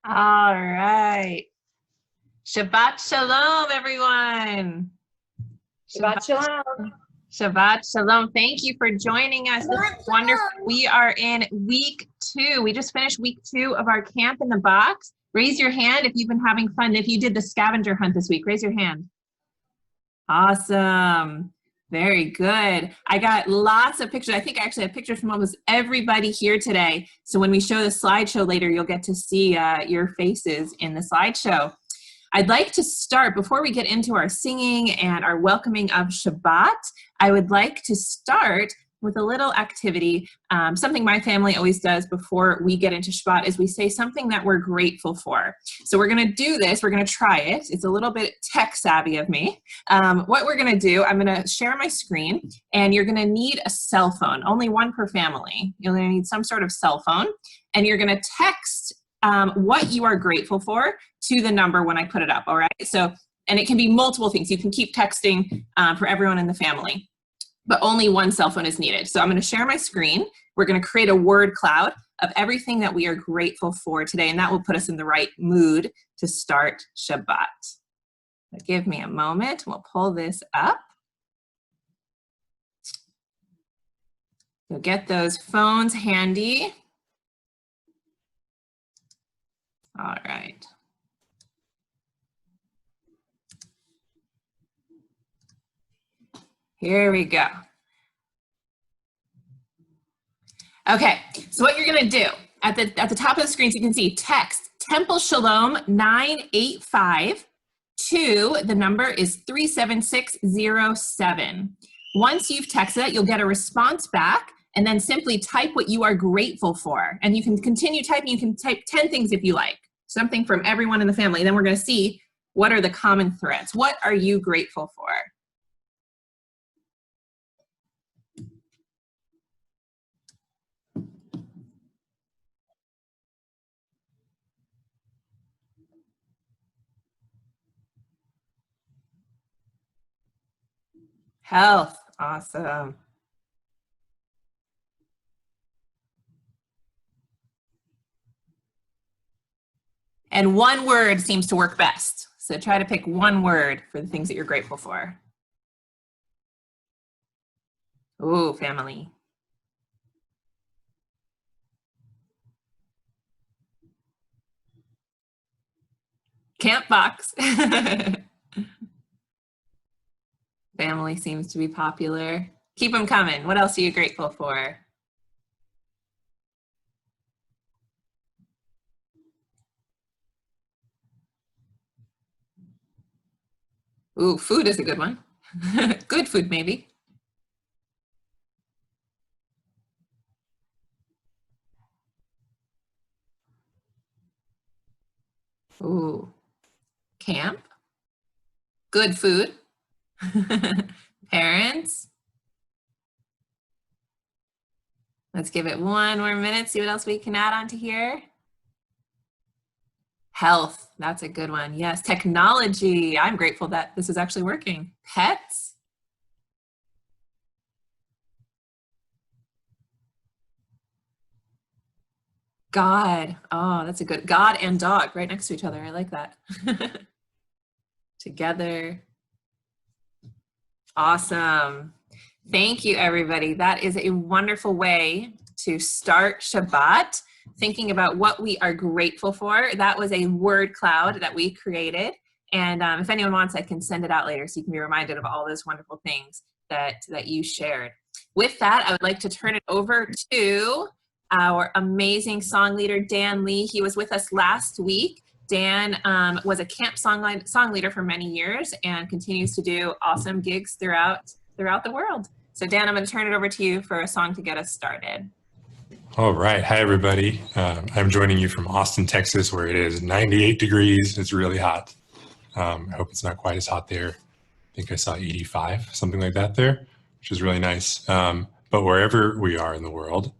All right. Shabbat Shalom, everyone. Shabbat Shalom. Shabbat Shalom. Thank you for joining us. This is wonderful. We are in week 2. We just finished week 2 of our Camp in the Box. Raise your hand if you've been having fun. If you did the scavenger hunt this week, raise your hand. Awesome. Very good. I got lots of pictures. I think I actually have pictures from almost everybody here today. So when we show the slideshow later, you'll get to see your faces in the slideshow. I'd like to start, before we get into our singing and our welcoming of Shabbat, I would like to start with a little activity. Something my family always does before we get into Shabbat is we say something that we're grateful for. So we're going to do this. We're going to try it. It's a little bit tech savvy of me. What we're going to do, I'm going to share my screen, and you're going to need a cell phone, only one per family. You're going to need some sort of cell phone, and you're going to text what you are grateful for to the number when I put it up, all right? So, and it can be multiple things. You can keep texting for everyone in the family, but only one cell phone is needed. So I'm going to share my screen. We're going to create a word cloud of everything that we are grateful for today, and that will put us in the right mood to start Shabbat. So give me a moment. We'll pull this up. So get those phones handy. All right. Here we go. Okay, so what you're gonna do, at the top of the screen, so you can see text Temple Shalom 985 to, the number is 37607. Once you've texted it, you'll get a response back, and then simply type what you are grateful for. And you can continue typing. You can type 10 things if you like, something from everyone in the family. Then we're gonna see what are the common threads. What are you grateful for? Health, awesome. And one word seems to work best. So try to pick one word for the things that you're grateful for. Ooh, family. Camp box. Family seems to be popular. Keep them coming. What else are you grateful for? Ooh, food is a good one. Good food, maybe. Ooh, camp. Good food. Parents. Let's give it one more minute, see what else we can add on to here. Health, that's a good one. Yes, technology. I'm grateful that this is actually working. Pets. God. Oh, that's a good, God and dog right next to each other. I like that. Together. Awesome. Thank you, everybody. That is a wonderful way to start Shabbat, thinking about what we are grateful for. That was a word cloud that we created. And if anyone wants, I can send it out later so you can be reminded of all those wonderful things that you shared. With that, I would like to turn it over to our amazing song leader, Dan Lee. He was with us last week. Dan was a camp song leader for many years and continues to do awesome gigs throughout the world. So Dan, I'm going to turn it over to you for a song to get us started. All right. Hi, everybody. I'm joining you from Austin, Texas, where it is 98 degrees. It's really hot. I hope it's not quite as hot there. I think I saw 85, something like that there, which is really nice. But wherever we are in the world,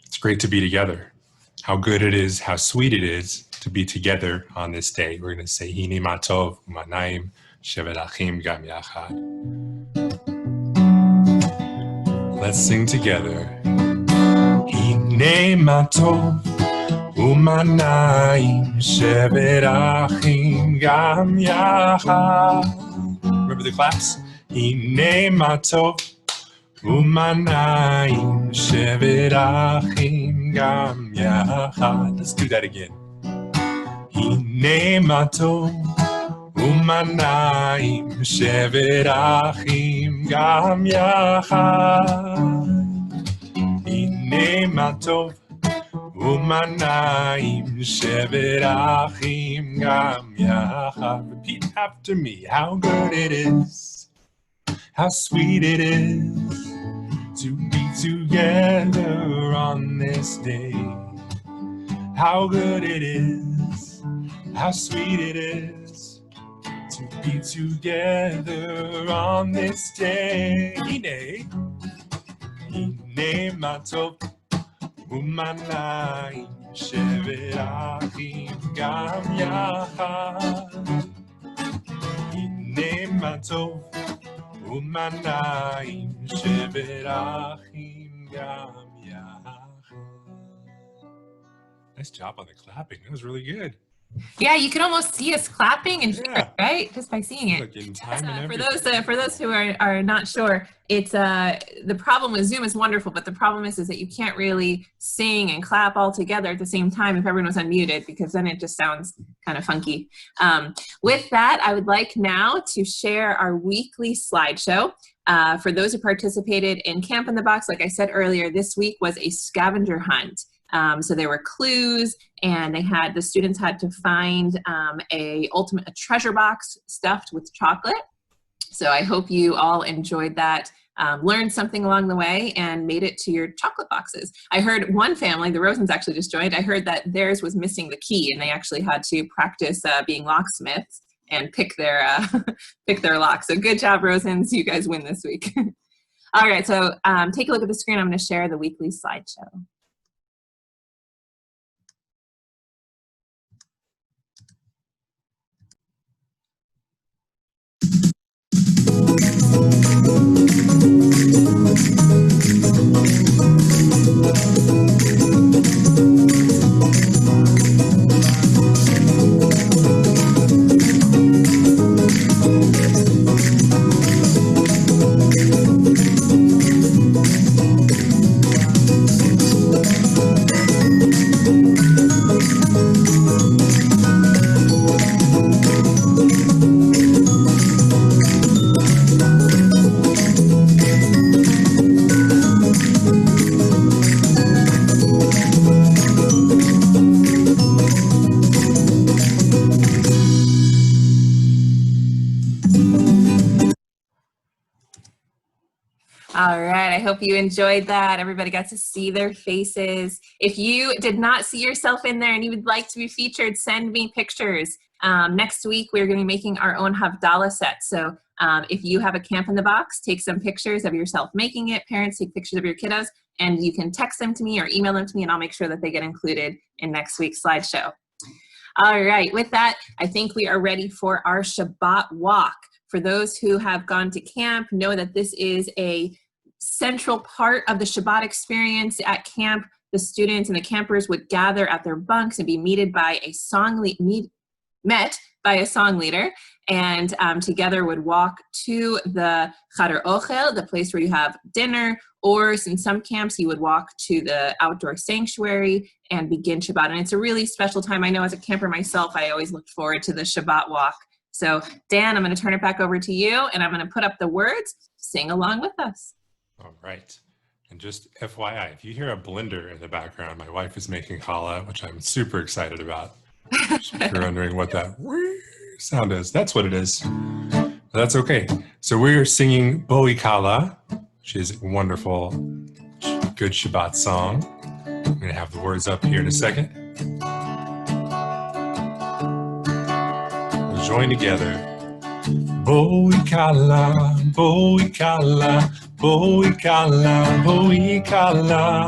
it's great to be together. How good it is, how sweet it is to be together on this day. We're going to say, Hini matov u'manayim shevet achim gam yachad. Let's sing together. Hine matov Umanayim shevet achim gam yachad. Remember the claps? Hine matov umanayim shevet achim gam yachad. Let's do that again. Hine matov umanayim shevet achim gam yachad. Hine matov umanayim shevet achim gam yachad. Repeat after me. How good it is, how sweet it is to be together on this day. How good it is, how sweet it is to be together on this day. Hine matov umanayim shevet achim gam yachad. Hine matov umanayim shevet achim gam yachad. Nice job on the clapping. That was really good. Yeah, you can almost see us clapping and Yeah. right? Just by seeing it. Like in time and For everything. those who are not sure, it's the problem with Zoom is wonderful, but the problem is that you can't really sing and clap all together at the same time if everyone was unmuted, because then it just sounds kind of funky. With that, I would like now to share our weekly slideshow. For those who participated in Camp in the Box, like I said earlier, this week was a scavenger hunt. So there were clues, and the students had to find a treasure box stuffed with chocolate. So I hope you all enjoyed that, learned something along the way, and made it to your chocolate boxes. I heard one family, the Rosens actually just joined, I heard that theirs was missing the key, and they actually had to practice being locksmiths and pick their locks. So good job, Rosens. You guys win this week. All right, so take a look at the screen. I'm going to share the weekly slideshow. All right, I hope you enjoyed that. Everybody got to see their faces. If you did not see yourself in there and you would like to be featured, send me pictures. Next week, we're going to be making our own Havdalah set. So if you have a Camp in the Box, take some pictures of yourself making it. Parents, take pictures of your kiddos, and you can text them to me or email them to me, and I'll make sure that they get included in next week's slideshow. All right, with that, I think we are ready for our Shabbat walk. For those who have gone to camp, know that this is a central part of the Shabbat experience at camp. The students and the campers would gather at their bunks and be met by a song leader, and together would walk to the Chadar Ochel, the place where you have dinner, or in some camps you would walk to the outdoor sanctuary and begin Shabbat. And it's a really special time. I know as a camper myself, I always looked forward to the Shabbat walk. So Dan, I'm going to turn it back over to you, and I'm going to put up the words. Sing along with us. All right. And just FYI, if you hear a blender in the background, my wife is making challah, which I'm super excited about. If you're wondering what that sound is, that's what it is. But that's okay. So we're singing Boi Kala, which is a wonderful, good Shabbat song. I'm going to have the words up here in a second. We'll join together. Boi Kala, Boi Kala, Boi Kala, Boi Kala.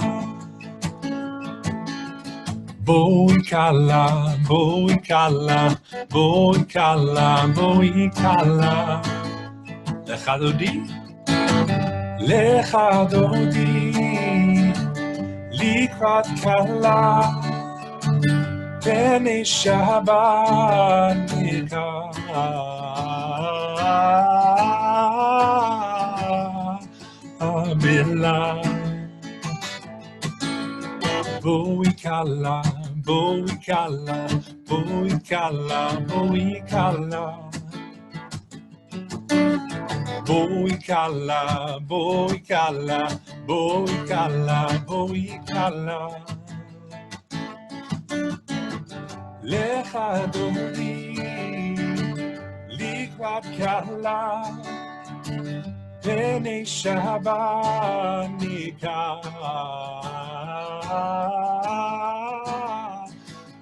Boi Kala, Boi Kala, Boi Kala, Boi Kala. Lecha dodi, Lecha dodi, Likrat Kala. Bene Shabbat Bila Boikala, Boikala, Boikala, Boikala, Boikala, Boikala, Boikala, Boikala. Lecha Adoni, Likvat Kala, Bene Shabbat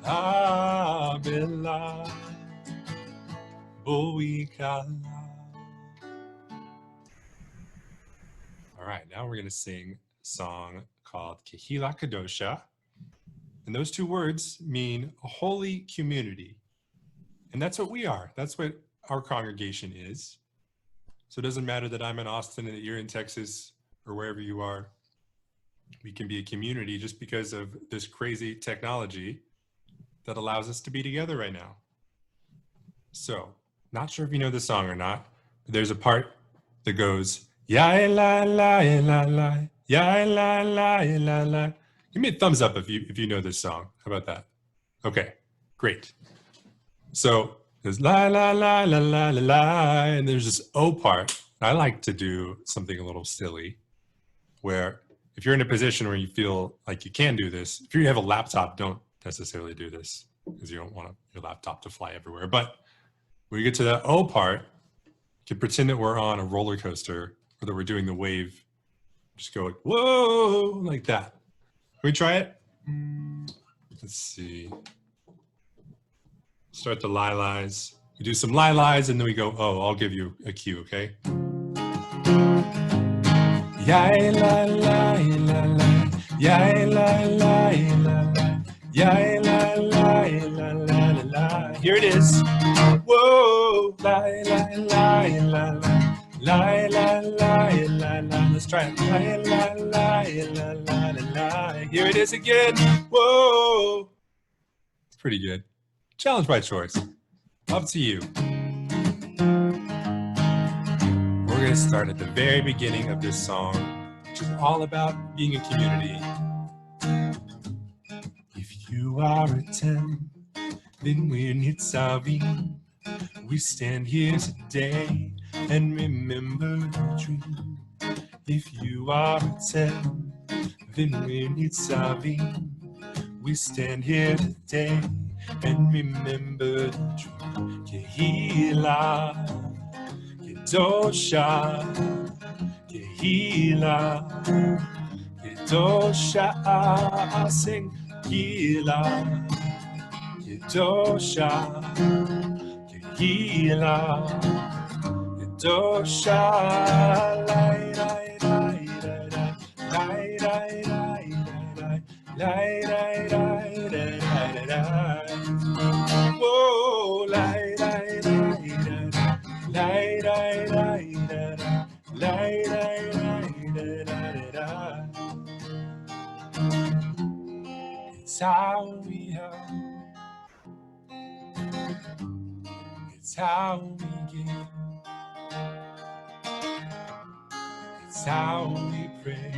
Abela Boikala. All right, now we're going to sing a song called Kehila Kadosha. And those two words mean a holy community. And that's what we are. That's what our congregation is. So it doesn't matter that I'm in Austin and that you're in Texas or wherever you are. We can be a community just because of this crazy technology that allows us to be together right now. So, not sure if you know this song or not, but there's a part that goes, ya la la la la, ya la la la la. Give me a thumbs up if you know this song. How about that? Okay, great. So there's la la la la la la la, and there's this O part. I like to do something a little silly, where if you're in a position where you feel like you can do this, if you have a laptop, don't necessarily do this because you don't want your laptop to fly everywhere. But when you get to that O part, you can pretend that we're on a roller coaster or that we're doing the wave. Just go like, whoa, like that. Can we try it? Let's see. Start the li-lies. We do some li-lies and then we go, oh, I'll give you a cue, okay? Ya la la la la, ya la la la la, ya la la la la la. Here it is. Whoa, la la la la la, la la la la la. Let's try it. La la la la la la. Here it is again. Whoa, it's pretty good. Challenge by choice. Up to you. We're going to start at the very beginning of this song, which is all about being a community. If you are a 10, then we're Nitzavim. We stand here today and remember the dream. If you are a 10, then we're Nitzavim. We stand here today and remember the dream. Kehila, Kedosha, Kehila, Kedosha. Sing Kehila, Kedosha, Kehila, Kedosha. Lai, lai, lai, lai, lai, lai, lai, lai, lai, lai, lai. Whoa, lai, lai, lai, lai, lai, lai, lai, lai, lai. It's how we help. It's how we give. It's how we pray.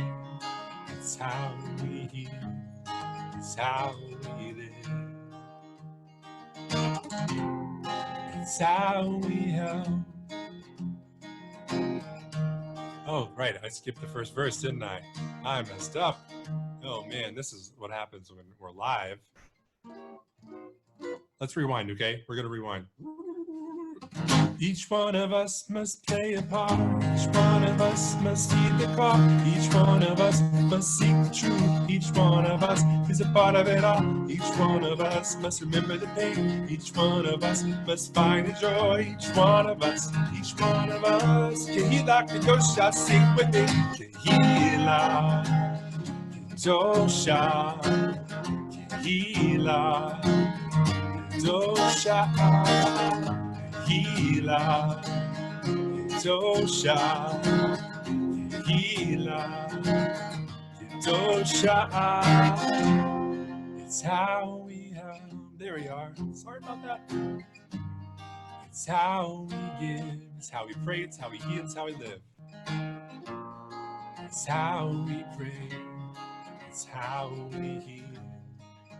It's how we heal. It's how we live. It's how we help. Oh, right. I skipped the first verse, didn't I? I messed up. Oh, man. This is what happens when we're live. Let's rewind, okay? We're going to rewind. Each one of us must play a part. Each one of us must heed the call. Each one of us must seek the truth. Each one of us is a part of it all. Each one of us must remember the pain. Each one of us must find the joy. Each one of us, each one of us. Kehila, Kedosha, sing with me. Kehila, Kedosha, Kehila, Kedosha. Kehila, Kedosha, Kehila, Kedosha. It's how we help. There we are. Sorry about that. It's how we give, it's how we pray, it's how we heal, it's how we live. It's how we pray, it's how we heal,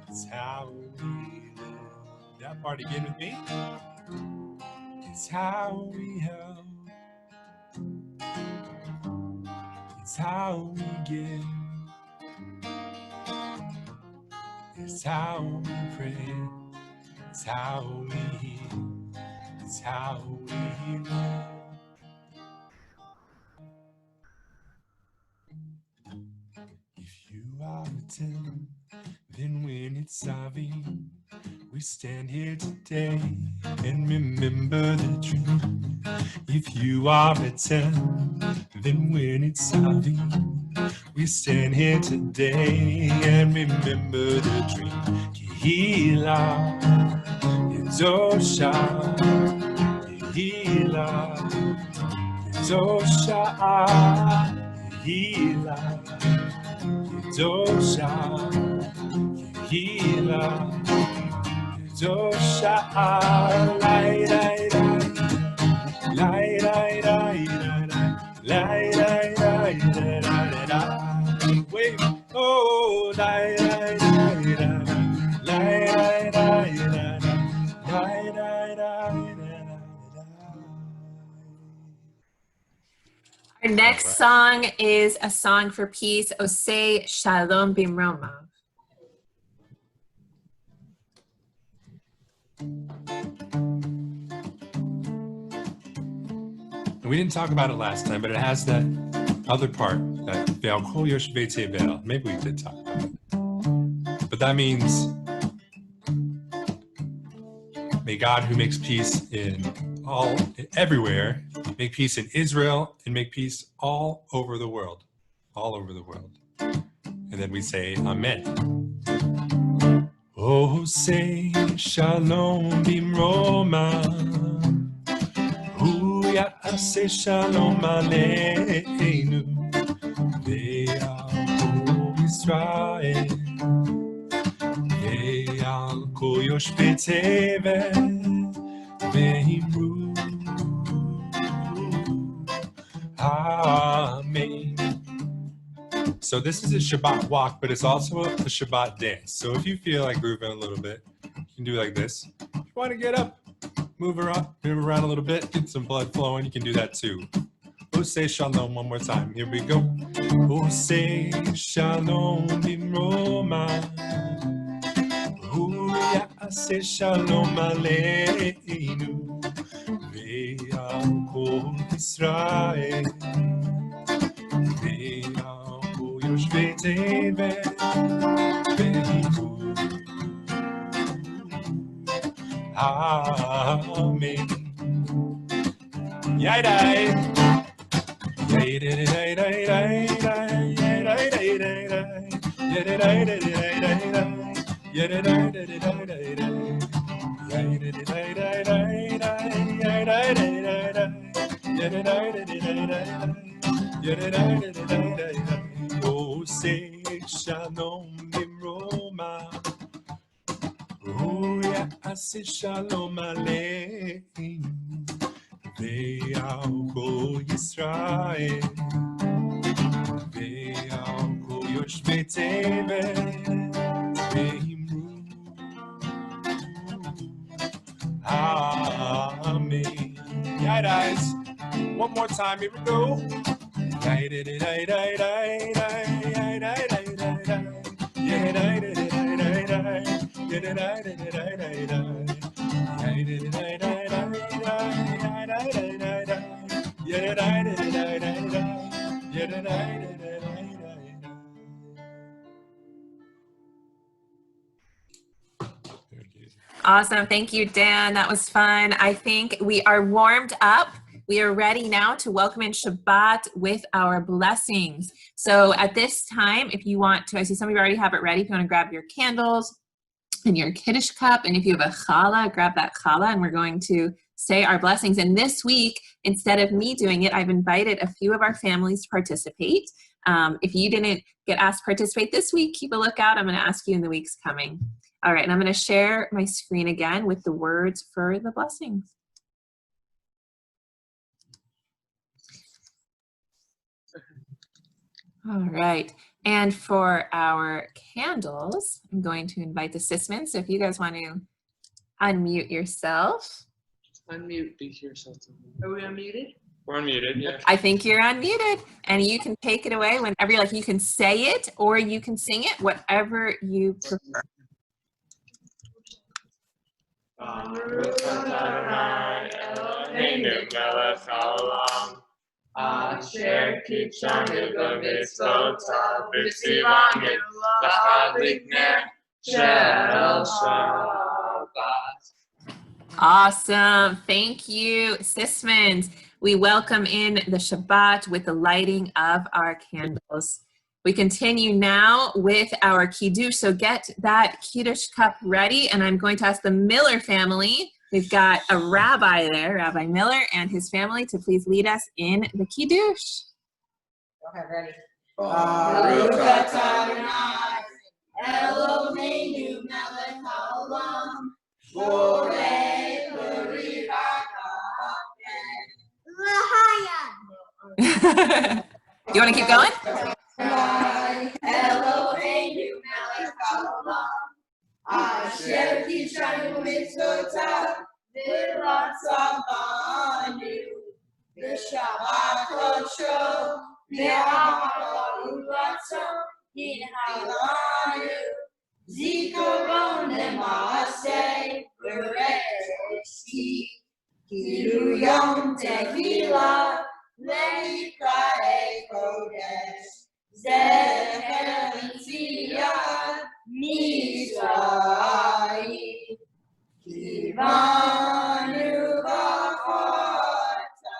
it's how we live. That part again with me. It's how we help, it's how we give, it's how we pray, it's how we heal, it's how we live. If you are a 10, then when it's Savi, we stand here today and remember the dream. If you are a 10, then when it's Savi, we stand here today and remember the dream. Kihila, Yedosha, Kihila, Yedosha, Kihila, Yedosha, Kihila, Yedosha, Lai, Lai, Lai, Lai, Lai, Lai, Lai, Lai, Lai, wait, oh, Lai, Lai, Lai, Lai, Lai, Lai, Our next song is a song for peace, Osei Shalom Bimroma. We didn't talk about it last time, but it has that other part, that Ve'al Kol Yoshvei Tevel. Maybe we did talk about it. But that means, may God who makes peace everywhere, make peace in Israel and make peace all over the world. All over the world. And then we say, Amen. Oh, say Shalom Bimroma. Ya'aseh shalom aleinu ve'al Yisrael ve'al kol yoshvei tevel ve'imru Amen. So this is a Shabbat walk, but it's also a Shabbat dance. So if you feel like grooving a little bit, you can do like this. If you want to get up, move around a little bit, get some blood flowing, you can do that too. Osei Shalom one more time. Here we go. Osei Shalom Bimroma. Ya'aseh Shalom aleinu ve'al kol Yisrael ve'al kol yoshvei tevel ve'imru Amen. Yai dai. Yai dai dai dai dai dai. Yai dai dai dai dai. Yai dai dai dai dai dai. Yai dai dai dai dai dai. Yai dai dai dai dai dai. Yai dai dai dai dai. Yai dai dai dai dai dai. Yai dai dai dai dai dai. Osei Shalom Bimroma. Ya'aseh shalom aleinu ve'al kol Yisrael ve'al kol yoshvei tevel ve'imru Amen. Yeah, guys. One more time. Here we go. Awesome. Thank you, Dan. That was fun. I think we are warmed up. We are ready now to welcome in Shabbat with our blessings. So at this time, if you want to, I see some of you already have it ready. If you want to grab your candles and your Kiddush cup, and if you have a challah, grab that challah, and we're going to say our blessings. And this week, instead of me doing it, I've invited a few of our families to participate. If you didn't get asked to participate this week, keep a lookout. I'm going to ask you in the weeks coming. All right, and I'm going to share my screen again with the words for the blessings. All right, and for our candles, I'm going to invite the Sisman. So if you guys want to unmute yourself. Unmute, be yourself. Are we unmuted? We're unmuted, yeah. I think you're unmuted, and you can take it away whenever you like. You can say it or you can sing it, whatever you prefer. Asher kitshanu b'mitzvotav v'tzivanu l'chadlik ner shel Shabbat. Awesome. Thank you, Sismans. We welcome in the Shabbat with the lighting of our candles. We continue now with our Kiddush. So get that Kiddush cup ready, and I'm going to ask the Miller family. We've got a rabbi there, Rabbi Miller, and his family to please lead us in the Kiddush. Okay, ready. Baruch atah Adonai, Eloheinu melech haolam, borei b'ri You want to keep going? Eloheinu melech haolam, asher kitshanu b'mitzvotav v'ratzavanu v'shabbat kodsho v'ahavu ratzon hinhalanu zikaron le'maaseh b'reishit kilu yom tehilah le'nikra'ei kodesh zecher tziyat Mizrahi kivanu b'chata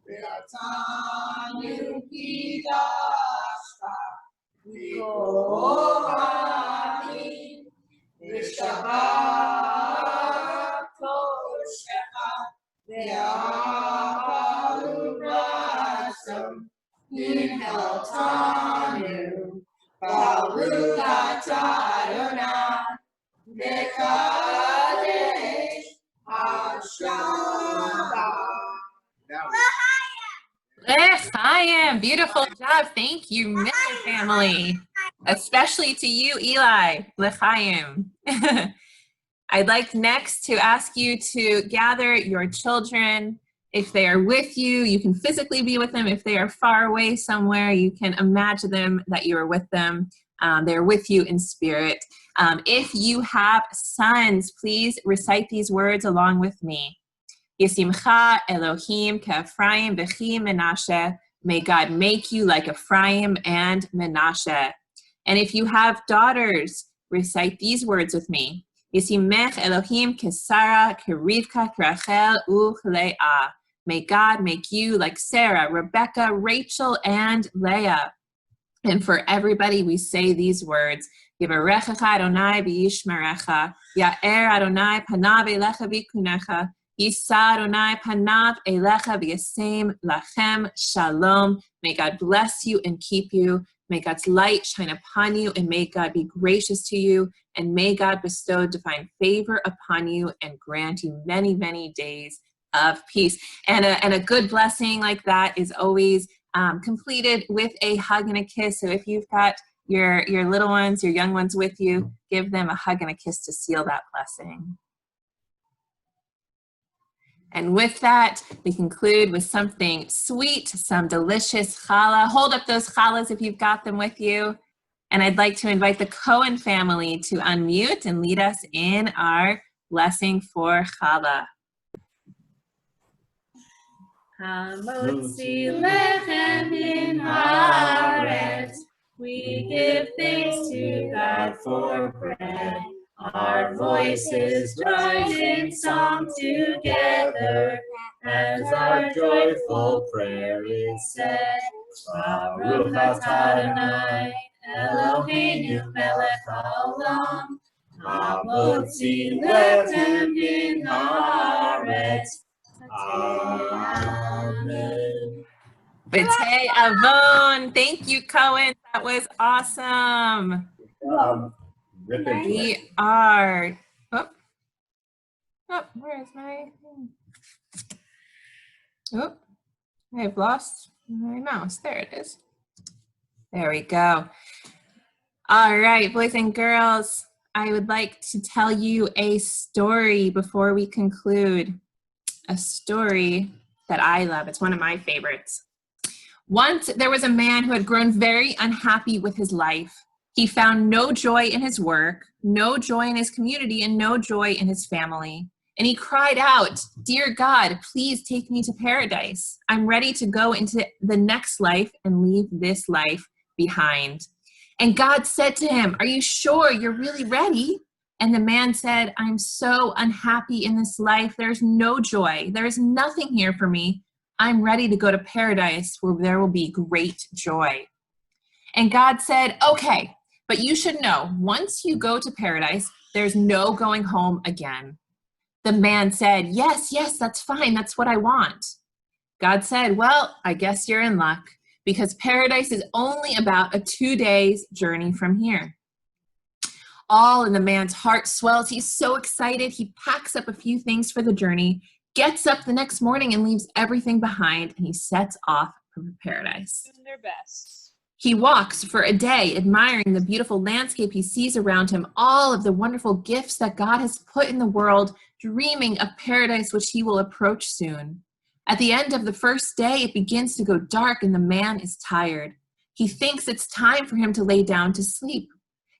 v'atanu kidashta v'kohanim v'shabbat koshecha v'ahavu ratzon hinhaltanu Baruch atah Adonai Mekadesh HaShabbat. L'chaim. Beautiful job. Thank you, Miller family. Especially to you, Eli. L'chaim. I'd like next to ask you to gather your children. If they are with you, you can physically be with them. If they are far away somewhere, you can imagine them that you are with them. They're with you in spirit. If you have sons, please recite these words along with me. Yisimcha Elohim k'Ephraim v'chi Menashe. May God make you like Ephraim and Menashe. And if you have daughters, recite these words with me. Yisimech Elohim k'Sara k'Rivka k'Rachel u'Leah. May God make you like Sarah, Rebecca, Rachel, and Leah. And for everybody, we say these words. Yivarechecha Adonai v'yishmerecha. Ya'er Adonai panav elecha v'yikunecha. Yisa Adonai panav elecha v'yasem lachem shalom. May God bless you and keep you. May God's light shine upon you, and may God be gracious to you, and may God bestow divine favor upon you and grant you many, many days of peace. And a good blessing like that is always completed with a hug and a kiss. So if you've got your little ones, your young ones with you, give them a hug and a kiss to seal that blessing. And with that, we conclude with something sweet, some delicious challah. Hold up those challahs if you've got them with you. And I'd like to invite the Cohen family to unmute and lead us in our blessing for challah. Hamotzi lechem min haaretz. We give thanks to God for bread. Our voices join in song together as our joyful prayer is said. Baruch atah Adonai Eloheinu melech haolam. Hamotzi lechem min haaretz. Amen. B'tei Avon. Thank you, Cohen. That was awesome. Rip into it. We are, where is my, I've lost my mouse. There it is. There we go. All right, boys and girls, I would like to tell you a story before we conclude. A story that I love. It's one of my favorites. Once there was a man who had grown very unhappy with his life. He found no joy in his work, no joy in his community, and no joy in his family. And he cried out, "Dear God, please take me to paradise. I'm ready to go into the next life and leave this life behind." And God said to him, "Are you sure you're really ready?" And the man said, "I'm so unhappy in this life. There's no joy. There's nothing here for me. I'm ready to go to paradise where there will be great joy." And God said, "Okay, but you should know, once you go to paradise, there's no going home again." The man said, yes, that's fine. That's what I want." God said, "Well, I guess you're in luck, because paradise is only about a 2 days journey from here." All in the man's heart swells. He's so excited. He packs up a few things for the journey, gets up the next morning and leaves everything behind, and he sets off for paradise. Doing their best. He walks for a day, admiring the beautiful landscape he sees around him, all of the wonderful gifts that God has put in the world, dreaming of paradise which he will approach soon. At the end of the first day, it begins to go dark and the man is tired. He thinks it's time for him to lay down to sleep.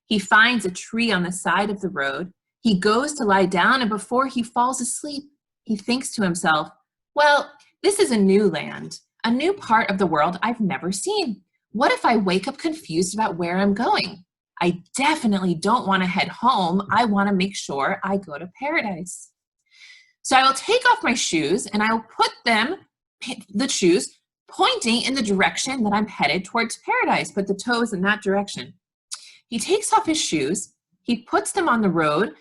He finds a tree on the side of the road. He goes to lie down, and before he falls asleep, he thinks to himself, "Well, this is a new land, a new part of the world I've never seen. What if I wake up confused about where I'm going? I definitely don't want to head home. I want to make sure I go to paradise. So I will take off my shoes and I will put the shoes pointing in the direction that I'm headed towards paradise. Put the toes in that direction." He takes off his shoes. He puts them on the road,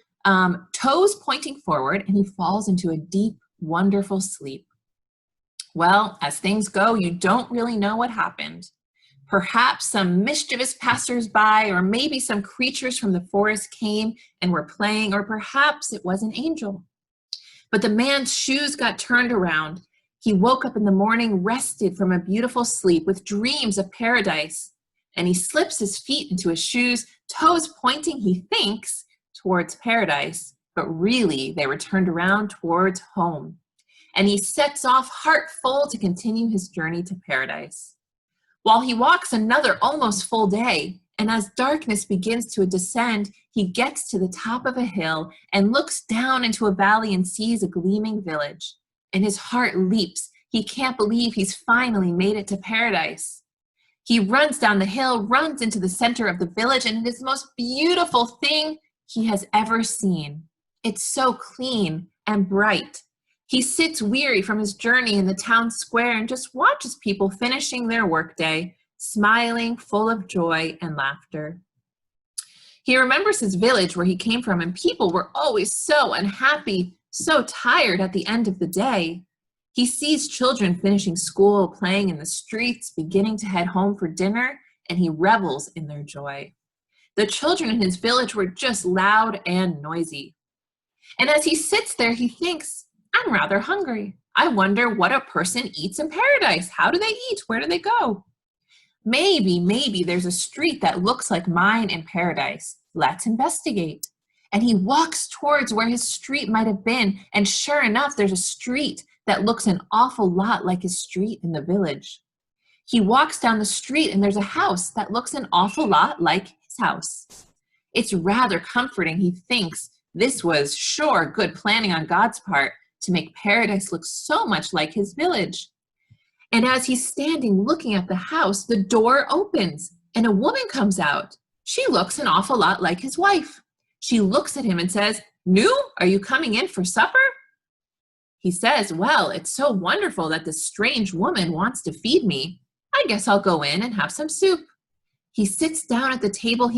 toes pointing forward, and he falls into a deep, wonderful sleep. Well, as things go, you don't really know what happened. Perhaps some mischievous passersby, or maybe some creatures from the forest came and were playing, or perhaps it was an angel. But the man's shoes got turned around. He woke up in the morning, rested from a beautiful sleep with dreams of paradise. And he slips his feet into his shoes, toes pointing, he thinks, towards paradise, but really they were turned around towards home. And he sets off heart full to continue his journey to paradise. While he walks another almost full day, and as darkness begins to descend, he gets to the top of a hill and looks down into a valley and sees a gleaming village. And his heart leaps. He can't believe he's finally made it to paradise. He runs down the hill, runs into the center of the village, and it is the most beautiful thing he has ever seen. It's so clean and bright. He sits weary from his journey in the town square and just watches people finishing their workday, smiling, full of joy and laughter. He remembers his village where he came from, and people were always so unhappy, so tired at the end of the day. He sees children finishing school, playing in the streets, beginning to head home for dinner, and he revels in their joy. The children in his village were just loud and noisy. And as he sits there, he thinks, "I'm rather hungry. I wonder what a person eats in paradise. How do they eat? Where do they go? Maybe there's a street that looks like mine in paradise. Let's investigate." And he walks towards where his street might have been, and sure enough, there's a street that looks an awful lot like his street in the village. He walks down the street, and there's a house that looks an awful lot like his house. It's rather comforting. He thinks this was sure good planning on God's part to make paradise look so much like his village. And as he's standing looking at the house, the door opens and a woman comes out. She looks an awful lot like his wife. She looks at him and says, "New, are you coming in for supper?" He says, "Well, it's so wonderful that this strange woman wants to feed me. I guess I'll go in and have some soup." He sits down at the table.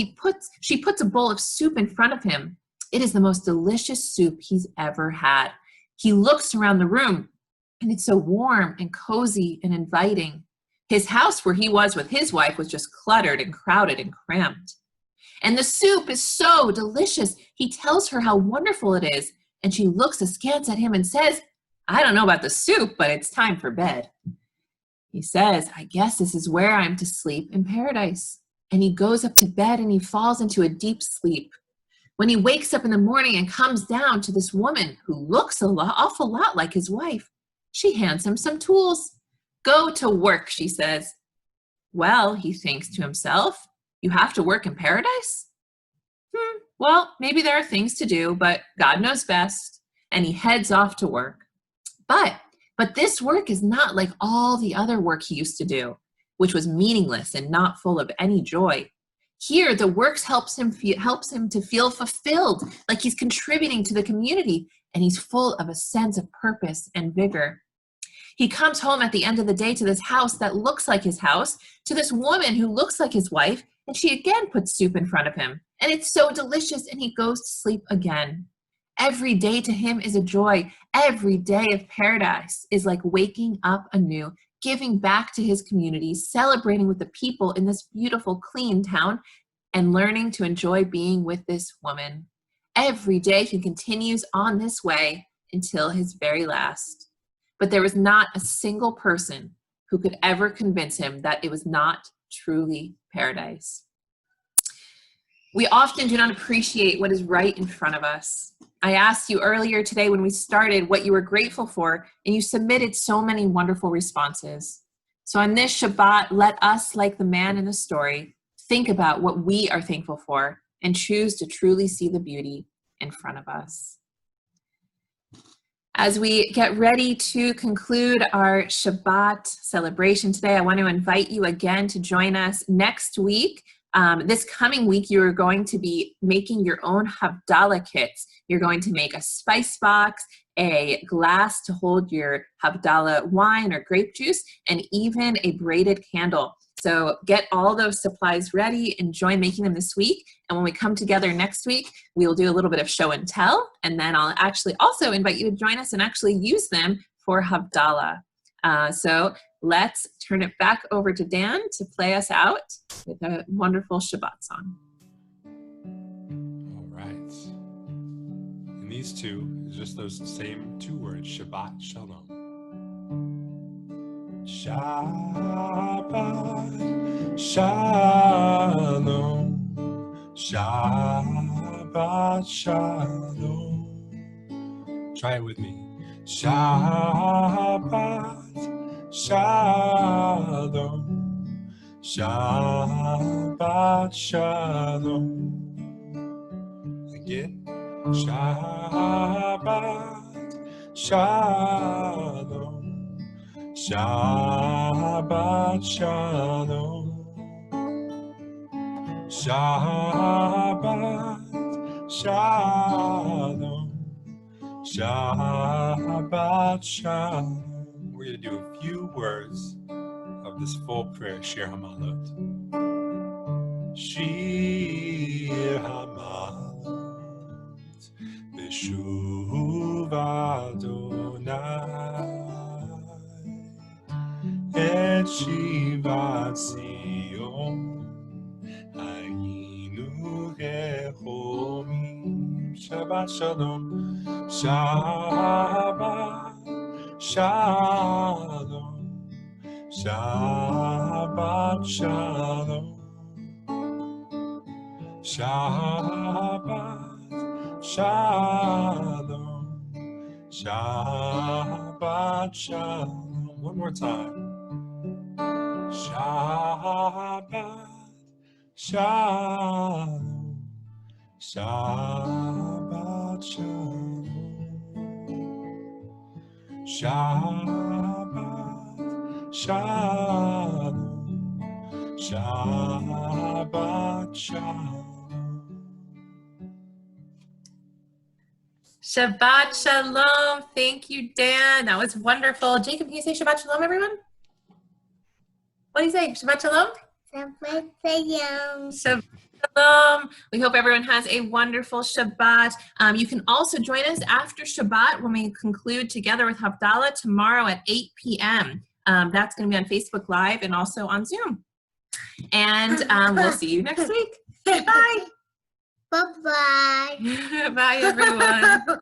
She puts a bowl of soup in front of him. It is the most delicious soup he's ever had. He looks around the room, and it's so warm and cozy and inviting. His house where he was with his wife was just cluttered and crowded and cramped. And the soup is so delicious. He tells her how wonderful it is, and she looks askance at him and says, I don't know about the soup, but it's time for bed. He says, I guess this is where I'm to sleep in paradise. And he goes up to bed and he falls into a deep sleep. When he wakes up in the morning and comes down to this woman who looks awful lot like his wife, she hands him some tools. Go to work, she says. Well, he thinks to himself, you have to work in paradise? Well, maybe there are things to do, but God knows best. And he heads off to work. But this work is not like all the other work he used to do, which was meaningless and not full of any joy. Here, the work helps him to feel fulfilled, like he's contributing to the community, and he's full of a sense of purpose and vigor. He comes home at the end of the day to this house that looks like his house, to this woman who looks like his wife, and she again puts soup in front of him. And it's so delicious, and he goes to sleep again. Every day to him is a joy. Every day of paradise is like waking up anew, giving back to his community, celebrating with the people in this beautiful, clean town, and learning to enjoy being with this woman. Every day he continues on this way until his very last. But there was not a single person who could ever convince him that it was not truly paradise. We often do not appreciate what is right in front of us. I asked you earlier today when we started what you were grateful for, and you submitted so many wonderful responses. So on this Shabbat, let us, like the man in the story, think about what we are thankful for and choose to truly see the beauty in front of us. As we get ready to conclude our Shabbat celebration today, I want to invite you again to join us next week. This coming week, you're going to be making your own Havdalah kits. You're going to make a spice box, a glass to hold your Havdalah wine or grape juice, and even a braided candle. So get all those supplies ready. Enjoy making them this week. And when we come together next week, we'll do a little bit of show and tell. And then I'll actually also invite you to join us and actually use them for Havdalah. So let's turn it back over to Dan to play us out with a wonderful Shabbat song. All right. And these two is just those same two words, Shabbat Shalom. Shabbat Shalom. Shabbat Shalom. Try it with me. Shabbat Shalom, Shabbat Shalom. Again, Shabbat Shalom, Shabbat Shalom, Shabbat Shalom, Shabbat Shalom. We're going to do a few words of this full prayer, Shir Hamalot. Shir Hamalot, Beshuv Adonai, Et Shivat Zion, Hayinu Rechomim. Shabbat Shalom, Shabbat Shalom, Shabbat Shalom, Shabbat Shalom, Shabbat Shalom. One more time. Shabbat Shalom, Shabbat Shalom. Shabbat Shalom, Shabbat Shalom. Shabbat Shalom. Thank you, Dan. That was wonderful. Jacob, can you say Shabbat Shalom, everyone? What do you say? Shabbat Shalom? Shabbat Shalom. Shabbat Shalom. We hope everyone has a wonderful Shabbat. You can also join us after Shabbat when we conclude together with Havdalah tomorrow at 8 p.m. That's going to be on Facebook Live and also on Zoom. And we'll see you next week. Bye. Bye-bye. Bye, everyone.